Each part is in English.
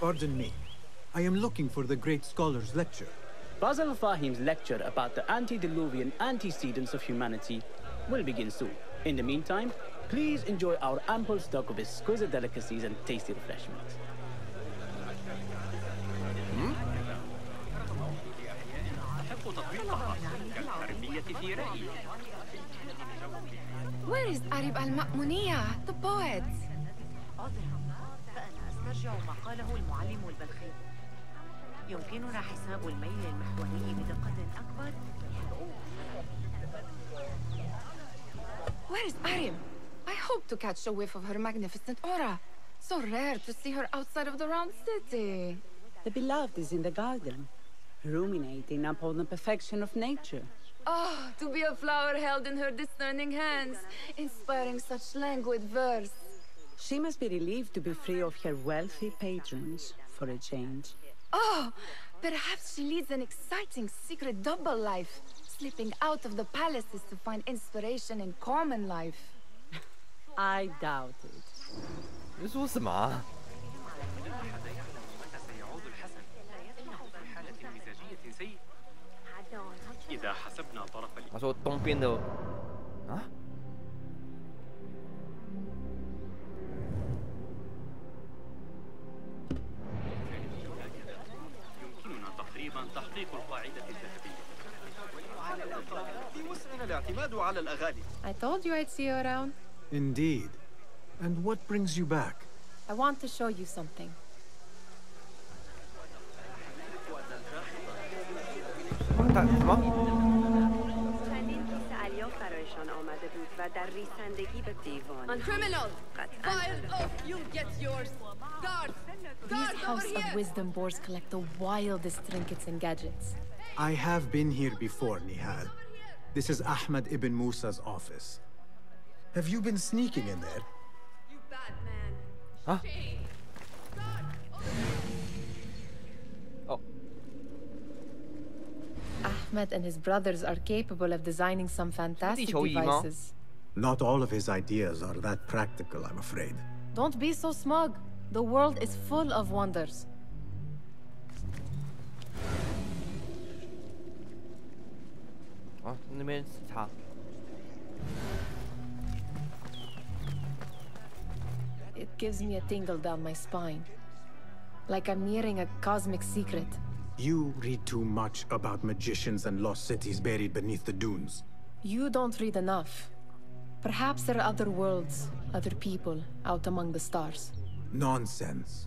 Pardon me. I am looking for the great scholar's lecture. Basil Fahim's lecture about the antediluvian antecedents of humanity will begin soon. In the meantime, please enjoy our ample stock of exquisite delicacies and tasty refreshments. Where is Arib al-Ma'muniya, the poet? يمكننا حساب الميل المحوري بدقة أكبر. Where is Arim? I hope to catch a whiff of her magnificent aura. So rare to see her outside of the round city. The beloved is in the garden, ruminating upon the perfection of nature. Oh, to be a flower held in her discerning hands, inspiring such languid verse. She must be relieved to be free of her wealthy patrons, for a change. Oh, perhaps she leads an exciting secret double life, slipping out of the palaces to find inspiration in common life. I doubt it. 你说什么啊？他说东边的啊？I told you I'd see you around. Indeed. And what brings you back? I want to show you something. 什么？ Criminal! Fire off, you'll get yours! Guard! These House of Wisdom boards collect the wildest trinkets and gadgets. I have been here before, Nihal. This is Ahmed ibn Musa's office. Have you been sneaking in there? You bad man! Huh? Shame! Oh. Ahmed and his brothers are capable of designing some fantastic devices. Not all of his ideas are that practical, I'm afraid. Don't be so smug. The world is full of wonders. Ah, 那边是他。 It gives me a tingle down my spine. Like I'm nearing a cosmic secret. You read too much about magicians and lost cities buried beneath the dunes. You don't read enough. Perhaps there are other worlds, other people, out among the stars. Nonsense.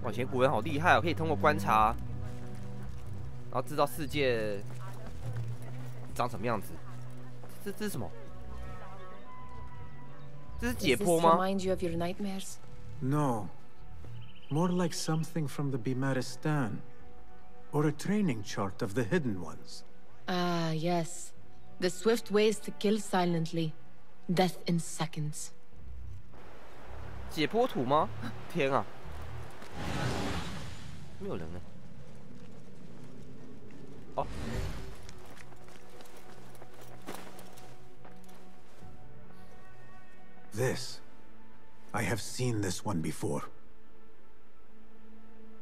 哇，以前古人好厉害哦，可以通过观察，然后知道世界长什么样子。这是什么？这是解剖吗？ Remind you of your nightmares? No. More like something from the Bimaristan. Or a training chart of the hidden ones. Ah, yes. The swift ways to kill silently. Death in seconds. 解剖图吗？天啊！没有人呢。哦。This. I have seen this one before.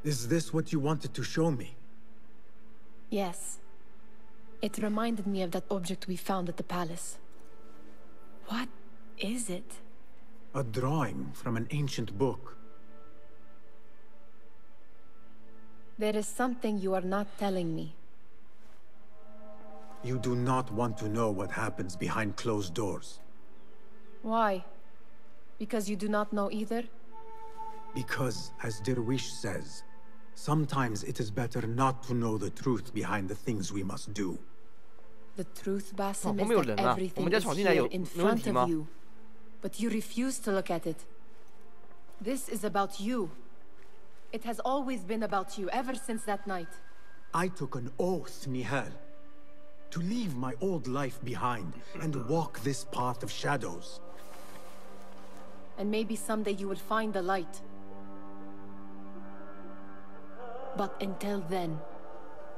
Is this what you wanted to show me? Yes. It reminded me of that object we found at the palace. What is it? A drawing from an ancient book. There is something you are not telling me. You do not want to know what happens behind closed doors. Why? Because you do not know either? Because, as Derwish says, sometimes it is better not to know the truth behind the things we must do. The truth, Basim, 旁边有 is 人 that 啊！我 everything 们家 is 闯进来 here 有 in 没问 front 题吗 of？ you. But you refuse to look at it. This is about you. It has always been about you, ever since that night. I took an oath, Nihal, to leave my old life behind and walk this path of shadows. And maybe someday you will find the light. But until then,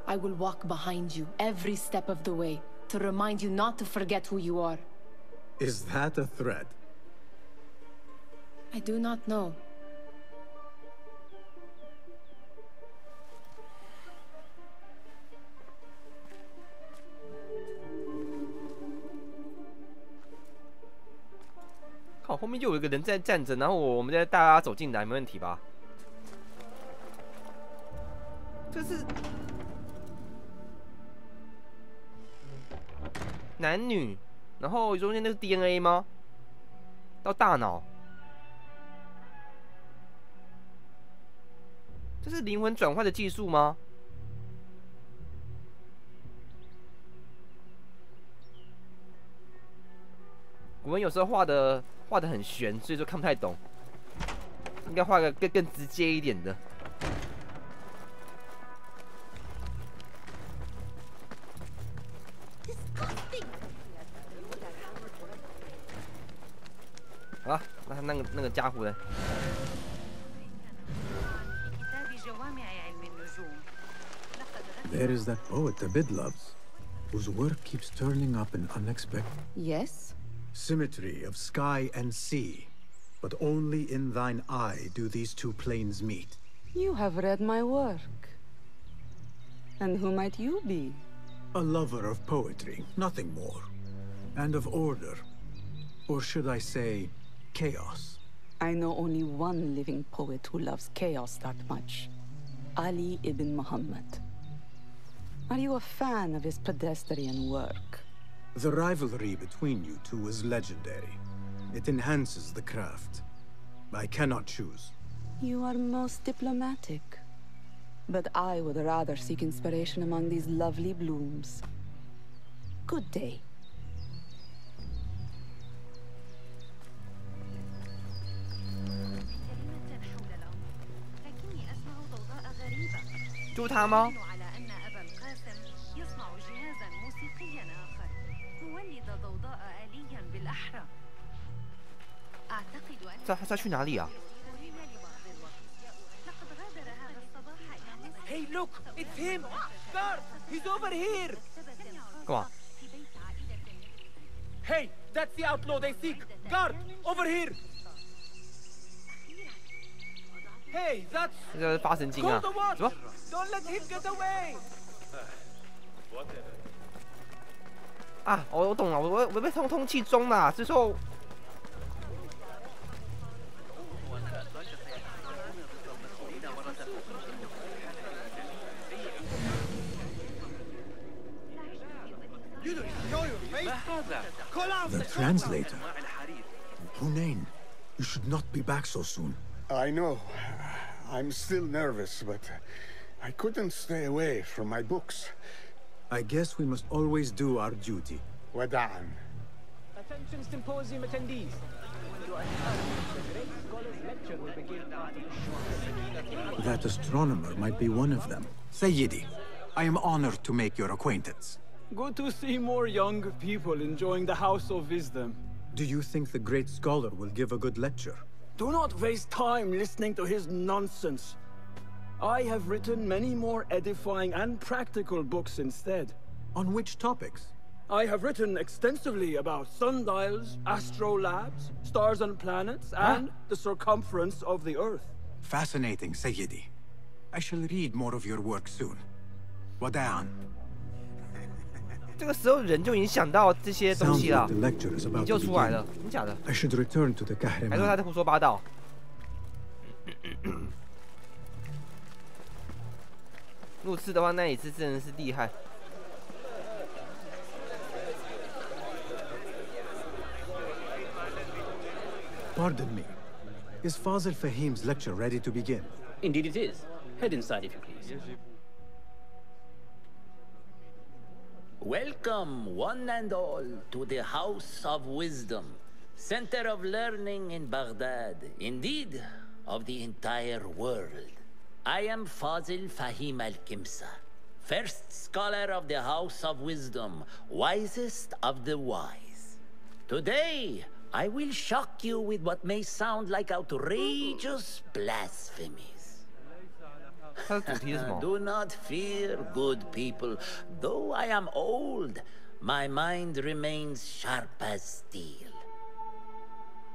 I will walk behind you every step of the way to remind you not to forget who you are. Is that a threat? I do not know. 靠，后面就有一个人在站着，然后我们再大家走进来，没问题吧？这是男女，然后中间那个 DNA 吗？到大脑，这是灵魂转换的技术吗？古文有时候画的很玄，所以说看不太懂，应该画个更直接一点的。好了，那个家伙呢？ There is that poet Abid loves, whose work keeps turning up in unexpected Yes? symmetry of sky and sea. But only in thine eye do these two planes meet. You have read my work. And who might you be? A lover of poetry, nothing more. And of order. Or should I say, chaos. I know only one living poet who loves chaos that much. Ali ibn Muhammad. Are you a fan of his pedestrian work? The rivalry between you two is legendary. It enhances the craft. I cannot choose. You are most diplomatic. But I would rather seek inspiration among these lovely blooms. Good day. 就他吗？他去哪里啊 ？Hey, look, it's him. Guard, he's over here. 干嘛 Hey, that's the outlaw they seek. Guard, over here. Hey, that's. 这个发神经啊！什么？ Don't let him get away. 啊，我懂了，我被通气中了，这时候。 The translator. Hunain, you should not be back so soon. I know. I'm still nervous, but I couldn't stay away from my books. I guess we must always do our duty. Wada'an. Attention symposium attendees. You are advised the great scholar's lecture will begin after That astronomer might be one of them. Sayyidi, I am honored to make your acquaintance. Good to see more young people enjoying the House of Wisdom. Do you think the great scholar will give a good lecture? Do not waste time listening to his nonsense. I have written many more edifying and practical books instead. On which topics? I have written extensively about sundials, astrolabes, stars and planets, and the circumference of the Earth. Fascinating, Sayyidi. I shall read more of your work soon. Wada'an. 这个时候人就已经想到这些东西了，你就出来了，真假的？ I should return to the 还说他在胡说八道。路刺的话，那一次真的是厉害。Pardon me. Is Fazil Fahim's lecture ready to begin? Indeed it is. Head inside if you please. Welcome, one and all, to the House of Wisdom, center of learning in Baghdad, indeed, of the entire world. I am Fazil Fahim al-Kimsa, first scholar of the House of Wisdom, wisest of the wise. Today, I will shock you with what may sound like outrageous blasphemies. Do not fear, good people. Though I am old, my mind remains sharp as steel.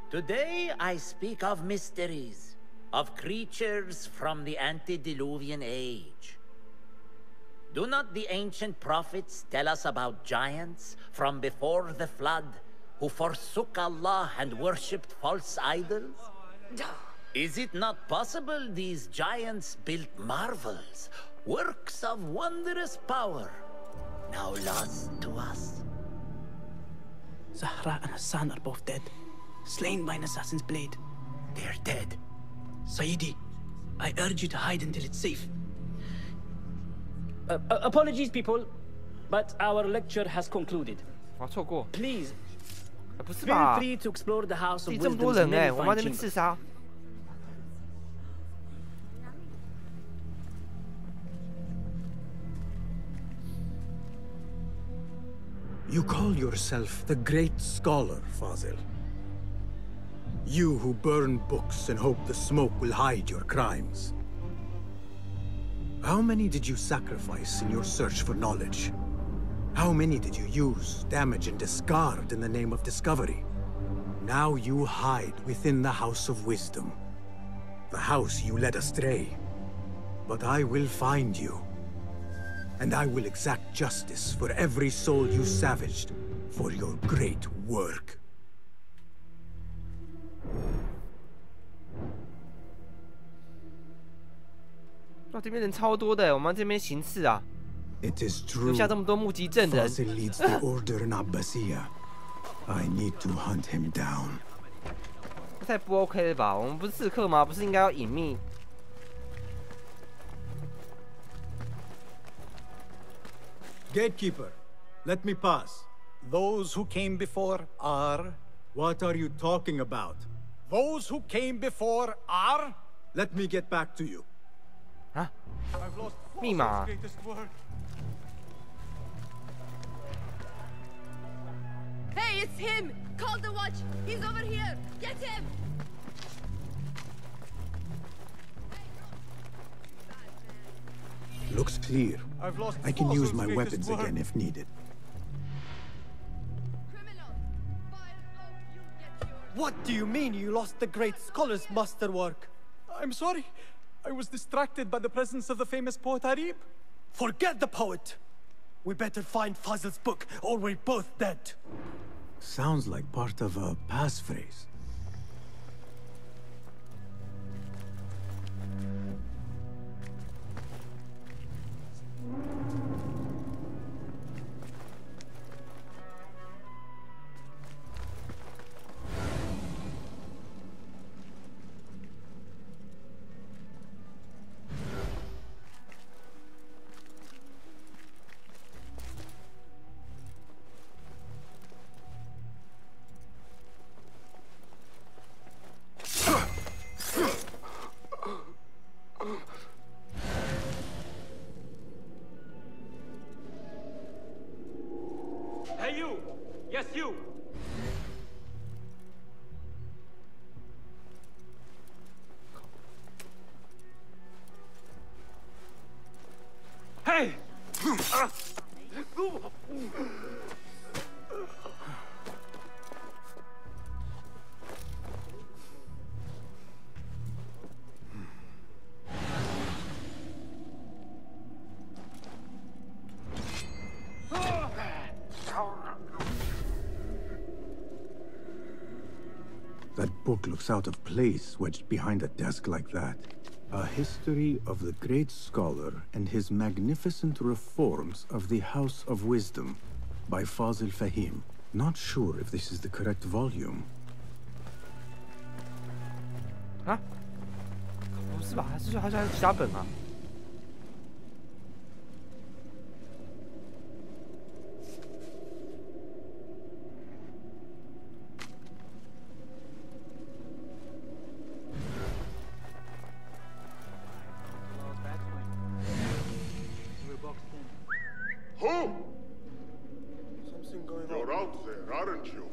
Today I speak of mysteries, of creatures from the antediluvian age. Do not the ancient prophets tell us about giants from before the flood who forsook Allah and worshipped false idols? Is it not possible these giants built marvels, works of wondrous power, now lost to us? Zahra and Hassan are both dead, slain by an assassin's blade. They're dead. Sayyidi, I urge you to hide until it's safe. Apologies, people, but our lecture has concluded. 我错过。 Please, 不是 feel 吧？ free to explore the house 这 of 这么多 wisdom's 人 many 我们 fine 这边 chambers. 刺杀。 You call yourself the great scholar, Fazil. You who burn books and hope the smoke will hide your crimes. How many did you sacrifice in your search for knowledge? How many did you use, damage, and discard in the name of discovery? Now you hide within the House of Wisdom. The house you led astray. But I will find you. And I will exact justice for every soul you savaged for your great work. 哇，这边人超多的，我们这边行刺啊， It is 留 true. 下这么多目击证人。 Fazil leads the order in Abbasiyah. I need to hunt him down. 太不 OK 了吧？我们不是刺客吗？不是应该要隐秘？ Gatekeeper, let me pass. Those who came before are... What are you talking about? Those who came before are... Let me get back to you. 啊？ I've lost 密码？ greatest word. Hey, it's him! Call the watch! He's over here! Get him! Looks clear. I've lost I can use Fazil's my greatest weapons word. again if needed. Criminal! Fire up, you get yours! What do you mean you lost the great scholar's masterwork? I'm sorry. I was distracted by the presence of the famous poet Arib. Forget the poet! We better find Fazil's book, or we're both dead. Sounds like part of a passphrase. Hey, you! Yes, you! Hey! That book looks out of place wedged behind a desk like that. A history of the great scholar and his magnificent reforms of the House of Wisdom by Fazil Fahim. Not sure if this is the correct volume. 啊？不是吧？还是好像有其他本啊？ Who? Something going on. You're out there, aren't you?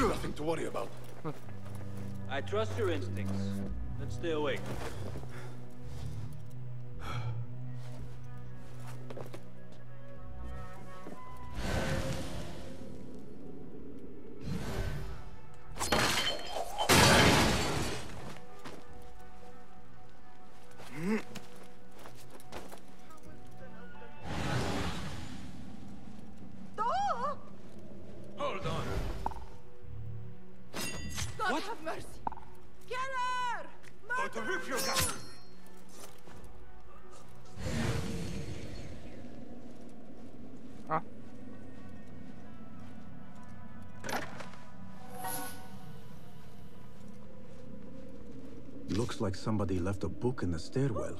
Nothing to worry about. I trust your instincts. Let's stay awake. 啊！ Looks like somebody left a book in the stairwell.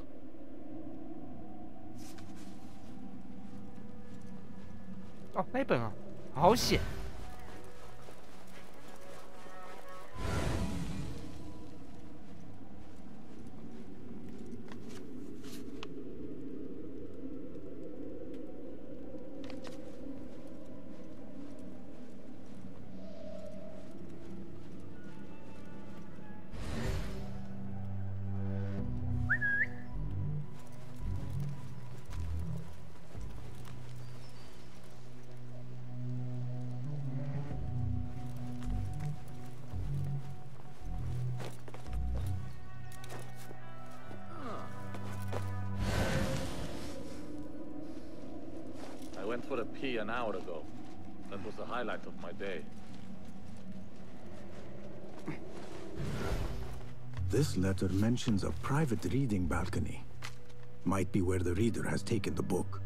哦，那一本啊，好险！I went for a pee an hour ago. That was the highlight of my day. This letter mentions a private reading balcony. Might be where the reader has taken the book.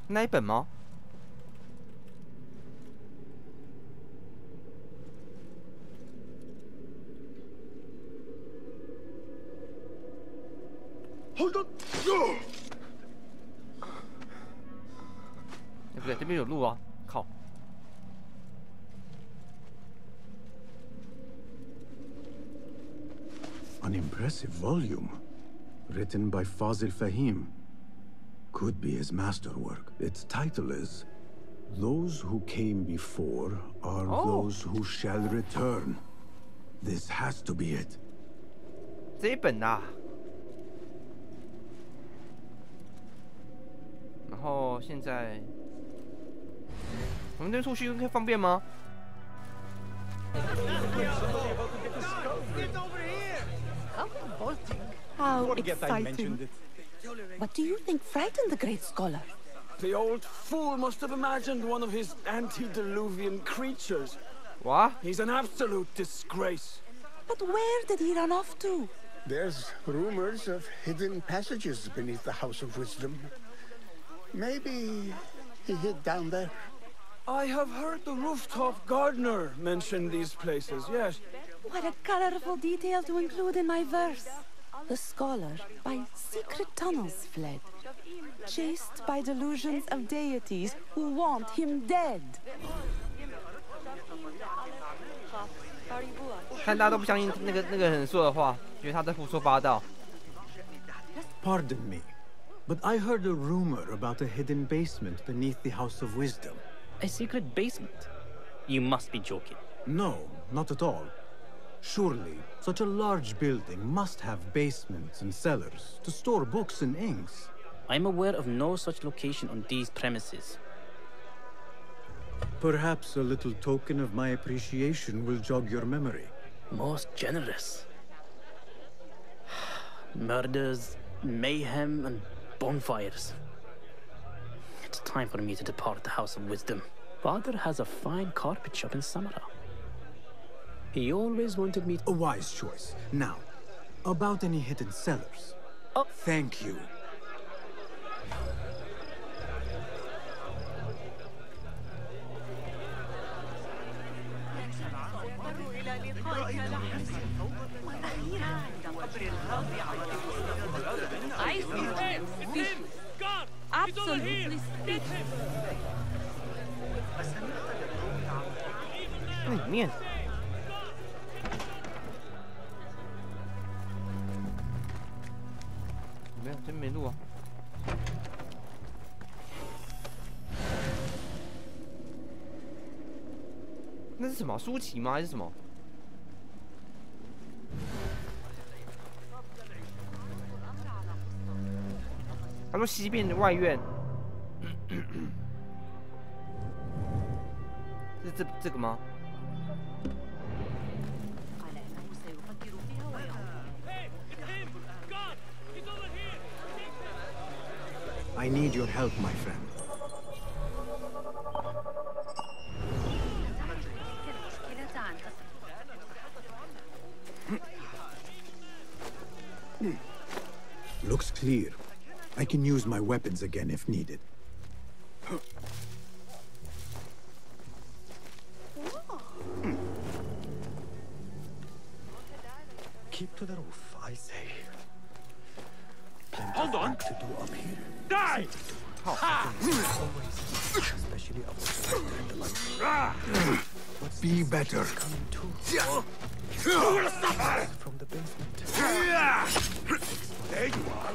那一本吗？ Hold on! 哎，不对，这边有路啊！靠！ An impressive volume, written by Fazil Fahim. Could be his masterwork. Its title is "Those Who Came Before Are Those Who Shall Return." This has to be it. 这一本啊。 然后现在，我们这边出去可以方便吗？ How exciting! What do you think frightened the great scholar? The old fool must have imagined one of his antediluvian creatures. What? He's an absolute disgrace. But where did he run off to? There's rumors of hidden passages beneath the House of Wisdom. Maybe he hid down there. I have heard the rooftop gardener mention these places, yes. What a colorful detail to include in my verse. The scholar by secret tunnels fled, chased by delusions of deities who want him dead. 看大家都不相信那个人说的话，觉得他在胡说八道。 Pardon me, but I heard a rumor about a hidden basement beneath the House of Wisdom. A secret basement? You must be joking. No, not at all. Surely, such a large building must have basements and cellars to store books and inks. I'm aware of no such location on these premises. Perhaps a little token of my appreciation will jog your memory. Most generous. Murders, mayhem, and bonfires. It's time for me to depart the House of Wisdom. Father has a fine carpet shop in Samara. He always wanted me to... A wise choice. Now, about any hidden cellars. Oh. Thank you. 那里面没有，这边没路啊。那是什么？舒淇吗？还是什么？他说西边的外院，是这个吗？ I need your help, my friend. Looks clear. I can use my weapons again if needed. Keep to the roof, I say. Hold on! To do up here. Die! Especially outside the light. Be better. Coming too. From the basement. There you are.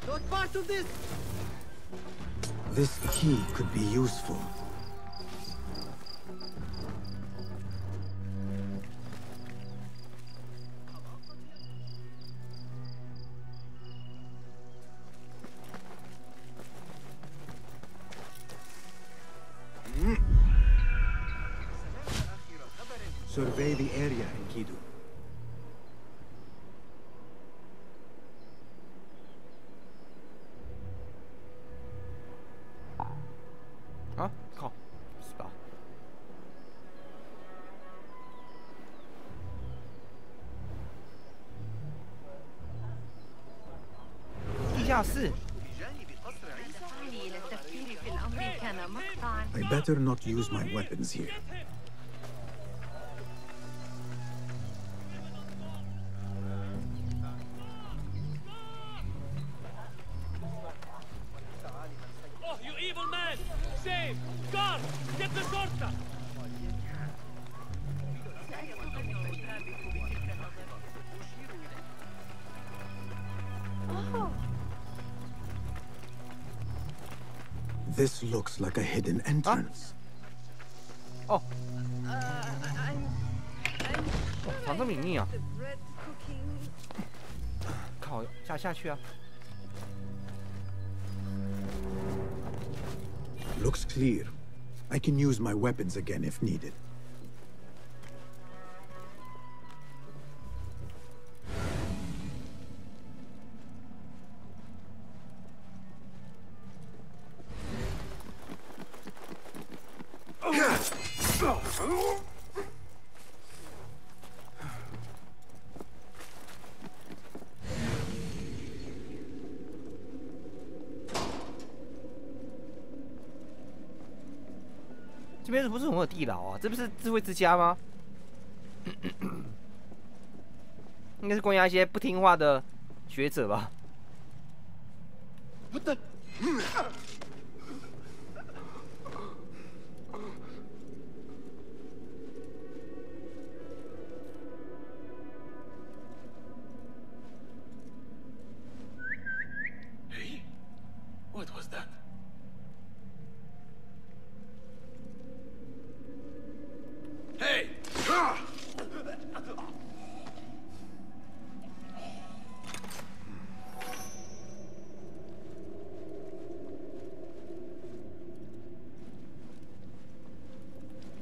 Not part of this. This key could be useful. Survey the area, Enkidu. 啊，靠，是吧？地下室。I better not use my weapons here. Oh, you evil man! Save! Guard! Get the torta! This looks like a hidden entrance. 哦，藏这么隐秘啊！靠，下去啊！ Looks clear. I can use my weapons again if needed. "这边不是很有地牢啊？这不是智慧之家吗？应该是关押一些不听话的学者吧。What the? Hey, what was that? Hey!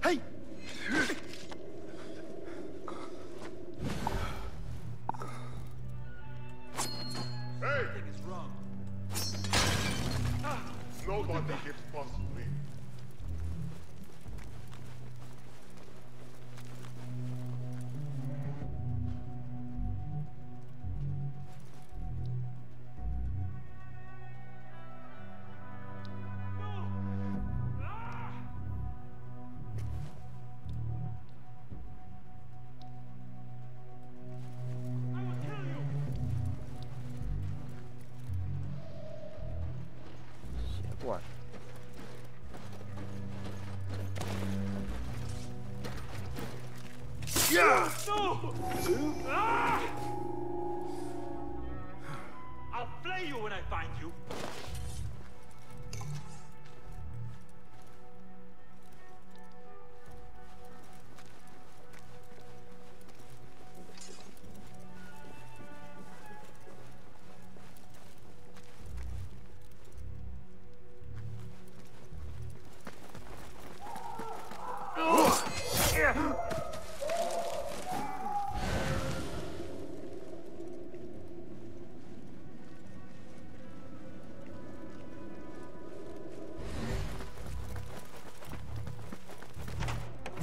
Hey! Everything is wrong. Nobody gives possibly. I'll flay you when I find you.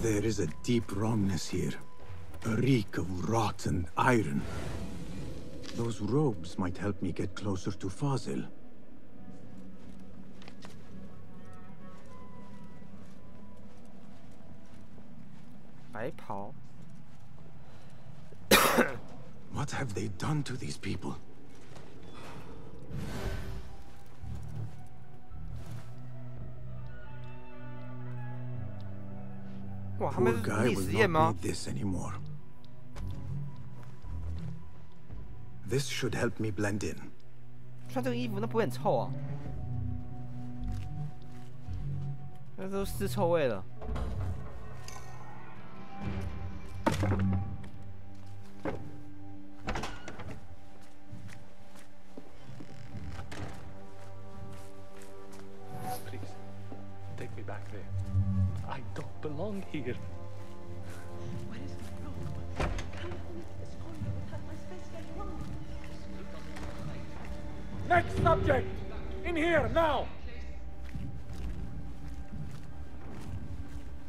There is a deep wrongness here. A reek of rotten iron. Those robes might help me get closer to Fazil. What have they done to these people? Poor guy will not need this anymore. This should help me blend in. 穿这个衣服那不会很臭啊？那都尸臭味了。Please, take me back there. I don't belong here. Next subject! In here, now!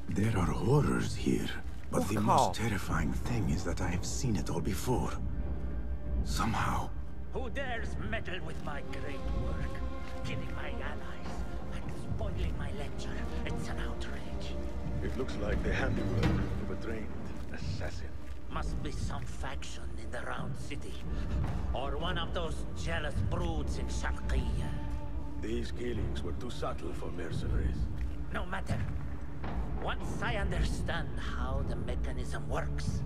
There are horrors here, but the most terrifying thing is that I have seen it all before. Somehow. Who dares meddle with my great work? Killing my allies and spoiling my lecture. It's an outrage. It looks like the handiwork of a trained assassin. Must be some faction in the Round City. Or one of those jealous broods in Sharqiyya. These killings were too subtle for mercenaries. No matter. Once I understand how the mechanism works,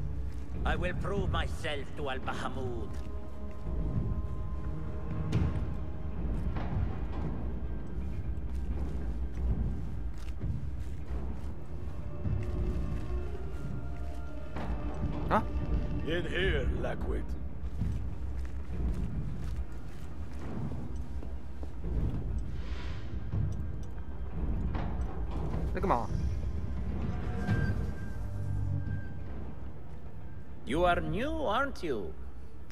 I will prove myself to Al-Bahamud. Huh? In here, Lackwit. 在干嘛？ You are new, aren't you?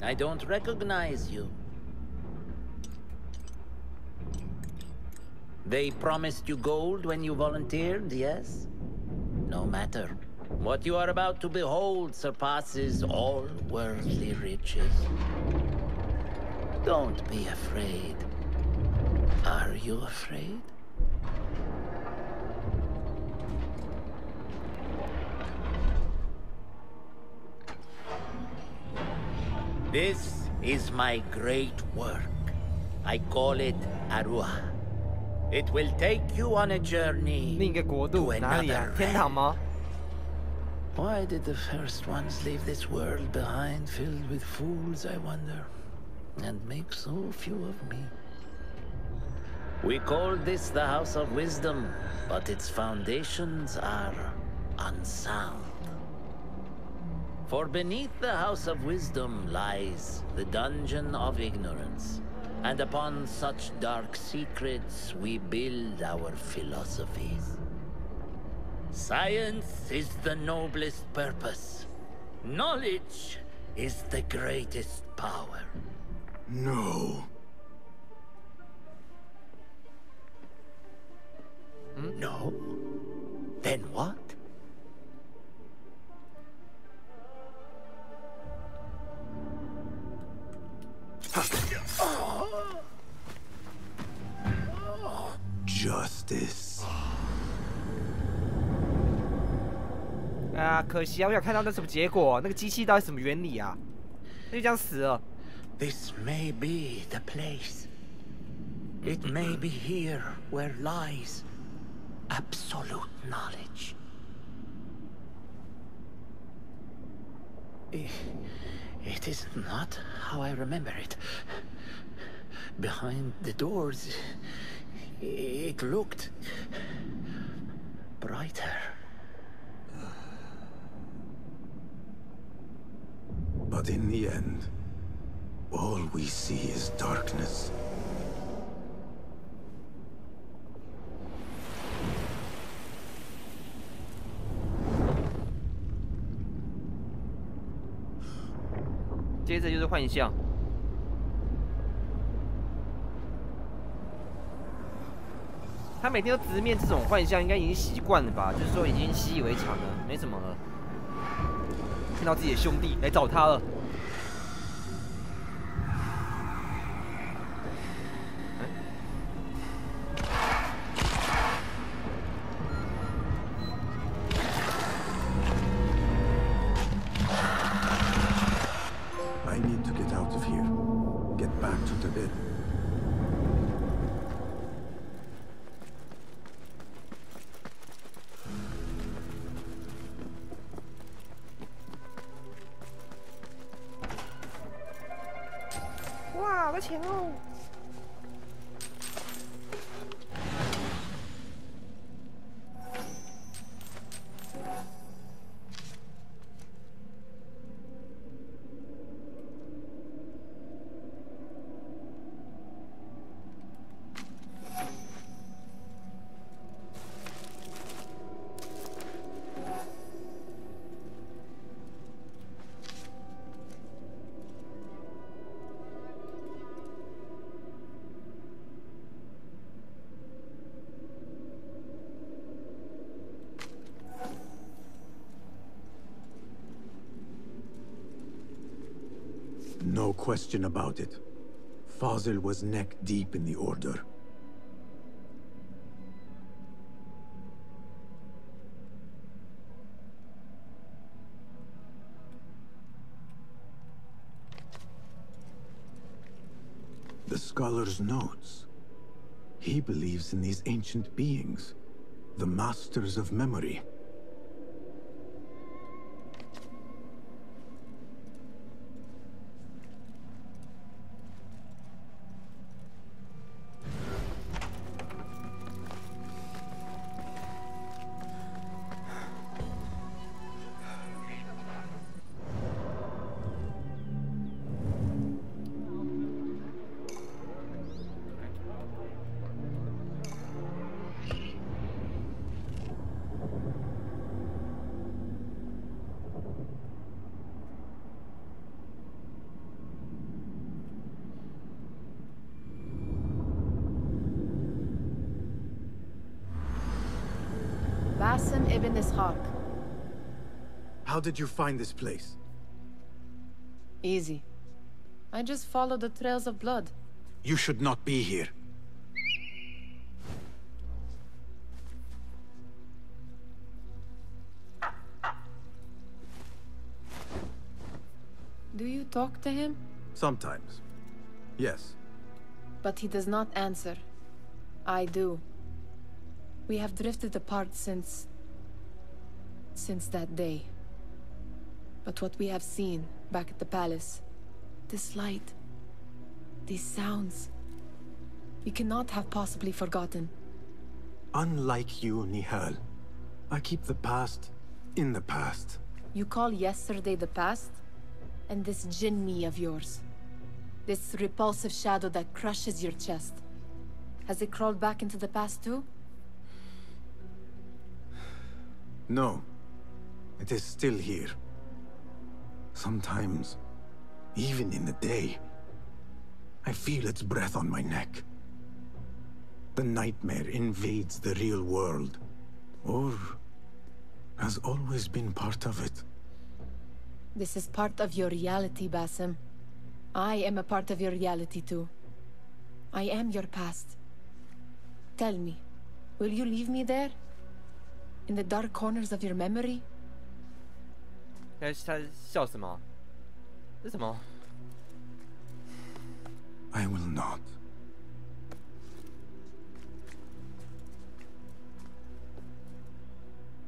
I don't recognize you. They promised you gold when you volunteered, yes? No matter. What you are about to behold surpasses all worldly riches. Don't be afraid. Are you afraid? This is my great work. I call it Aruah. It will take you on a journey to another realm. Why did the first ones leave this world behind, filled with fools, I wonder, and make so few of me? We call this the House of Wisdom, but its foundations are unsound. For beneath the House of Wisdom lies the Dungeon of Ignorance, and upon such dark secrets we build our philosophies. Science is the noblest purpose. Knowledge is the greatest power. No. No? Then what? Justice. 啊，可惜啊，我想看到那什么结果，那个机器到底什么原理啊？那就这样死了。This may be the place. It may be here where lies absolute knowledge. It is not how I remember it. Behind the doors, it looked brighter. But in the end, all we see is darkness. "接着就是幻象。他每天都直面这种幻象，应该已经习惯了吧？就是说已经习以为常了，没什么了。看到自己的兄弟来找他了。I need to get out of here. Get back to the bed. Wow, 我的钱哦！No question about it. Fazil was neck deep in the Order. The scholar's notes. He believes in these ancient beings, the masters of memory. Basim ibn Ishaq. How did you find this place? Easy. I just followed the trails of blood. You should not be here. Do you talk to him? Sometimes. Yes. But he does not answer. I do. We have drifted apart since that day. But what we have seen back at the palace, this light, these sounds, we cannot have possibly forgotten. Unlike you, Nihal, I keep the past in the past. You call yesterday the past? And this jinni of yours, this repulsive shadow that crushes your chest, has it crawled back into the past too? No. It is still here. Sometimes, even in the day, I feel its breath on my neck. The nightmare invades the real world, or has always been part of it. This is part of your reality, Basim. I am a part of your reality too. I am your past. Tell me, will you leave me there? In the dark corners of your memory? 他笑什么？这什么？ I will not.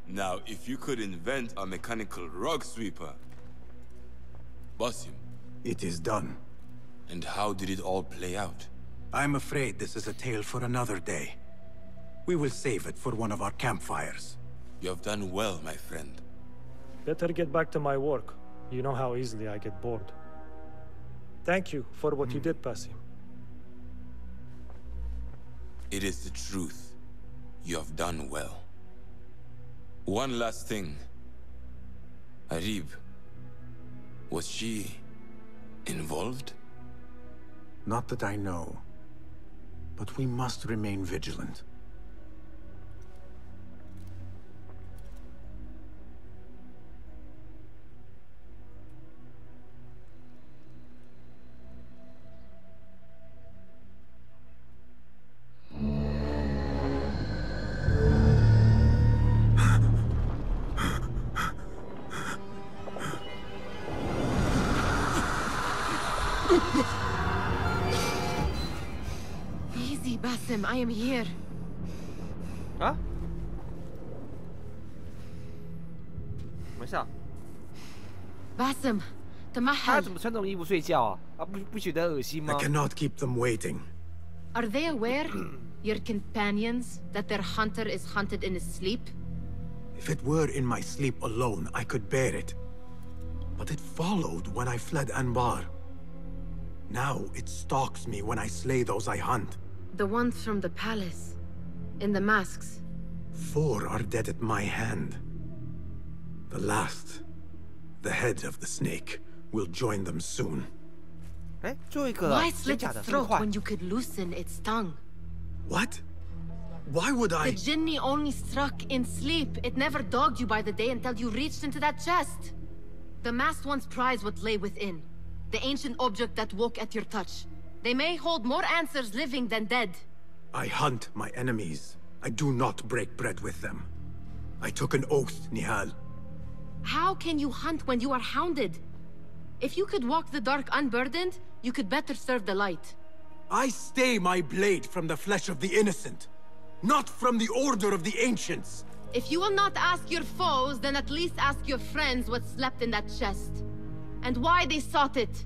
Now, if you could invent a mechanical rug sweeper, Basim. It is done. And how did it all play out? I'm afraid this is a tale for another day. We will save it for one of our campfires. You have done well, my friend. Better get back to my work. You know how easily I get bored. Thank you for what you did, Basim. It is the truth. You have done well. One last thing. Arib. Was she involved? Not that I know. But we must remain vigilant. Easy, Basim. I am here. Huh? 没事啊。Basim, 他怎么穿这种衣服睡觉啊？不觉得恶心吗 I cannot keep them waiting. Are they aware, your companions, that their hunter is hunted in his sleep? If it were in my sleep alone, I could bear it. But it followed when I fled Anbar. Now it stalks me when I slay those I hunt. The ones from the palace, in the masks. 4 are dead at my hand. The last, the head of the snake, will join them soon. Why slit its throat when you could loosen its tongue? What? Why would I? The Jinni only struck in sleep. It never dogged you by the day until you reached into that chest. The masked ones prize what lay within. The ancient object that woke at your touch. They may hold more answers living than dead. I hunt my enemies. I do not break bread with them. I took an oath, Nihal. How can you hunt when you are hounded? If you could walk the dark unburdened, you could better serve the light. I stay my blade from the flesh of the innocent, not from the order of the ancients. If you will not ask your foes, then at least ask your friends what slept in that chest. And why they sought it.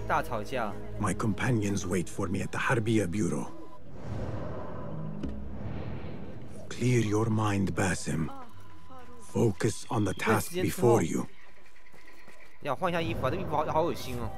大吵架。 My companions wait for me at the Harbiya Bureau. Clear your mind, Basim. Focus on the task before you. 要换一下衣服啊，这衣服好恶心哦。